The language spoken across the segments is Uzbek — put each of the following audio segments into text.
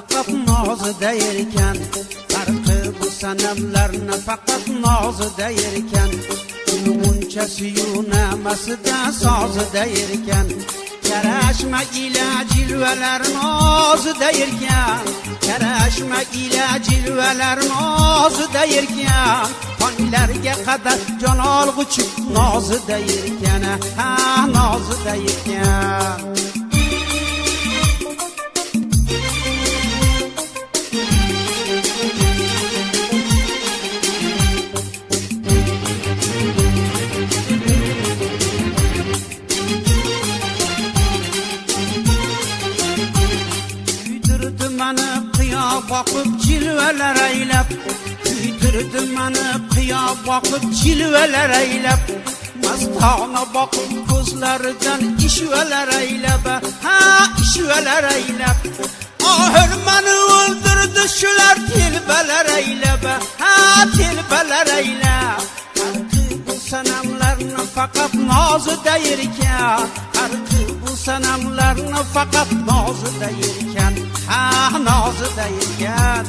faqat nozida erkan. Farqi bu sanamlarni faqat nozida erkan. Unchasi yunamasida sozida erkan. Karashma ila jilvalar nozida erkan. Karashma ila jilvalar nozida erkan. Tonglarga qadar jon olg'uchi nozida erkan. Ha nozida erkan. Bakıp cilveler eylep, kuydirdi meni qiyo bakıp cilveler eylep. Mastona bakıp ko'zlaridan ishveler eylep, ha ishveler eylep. Ahir meni o'ldirdi shular telbalar eylep, ha telbalar eylep. Farqi bu sanamlarni faqat nozida erkan. Farqi bu sanamlarni faqat nozida erkan. Ha nozida erkan.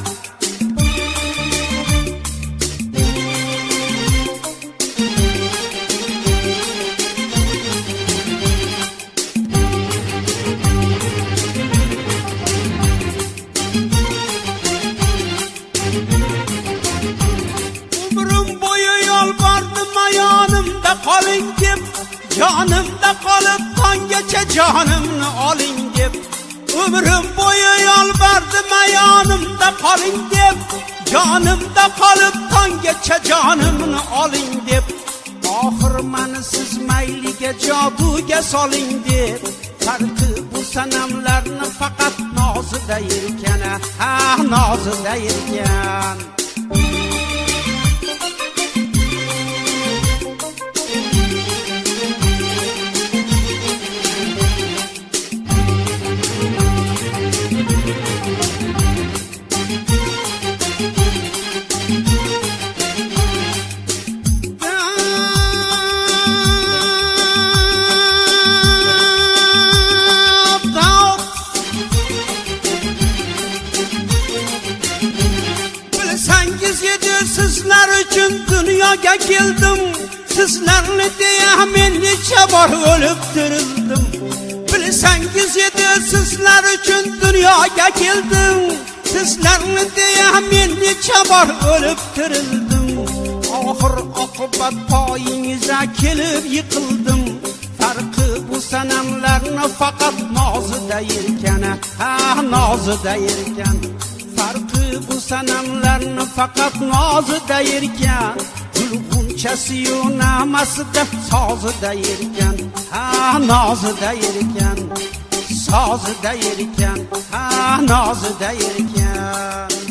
Umrim bo'yi yolbordim ayonimda qoling deb, jonimda qolib qongacha jonimni oling deb. Umrim bo'yi yolbordim ayonimda qoling deb, jonimda qolib qongacha jonimni oling deb. Oxir meni siz mayliga joduga soling deb. Farqi bu sanamlarni faqat nozida erkan, ha nozida erkan. Sizlar uchun dunyoga keldim. Sizlarni deya men necha bor o'lib tirildim. Bilsangiz edi sizlar uchun dunyoga keldim. Sizlarni deya men necha bor o'lib tirildim. Oxir oqibat poyingizga kelib yiqildim. Farqi bu sanamlarni faqat nozida erkan, ha nozida erkan. Farqi bu sanamlarni faqat nozida erkan. Gulg'unchasi yunamasida sozida erkan, ha nozida erkan. Sozida erkan, ha nozida erkan.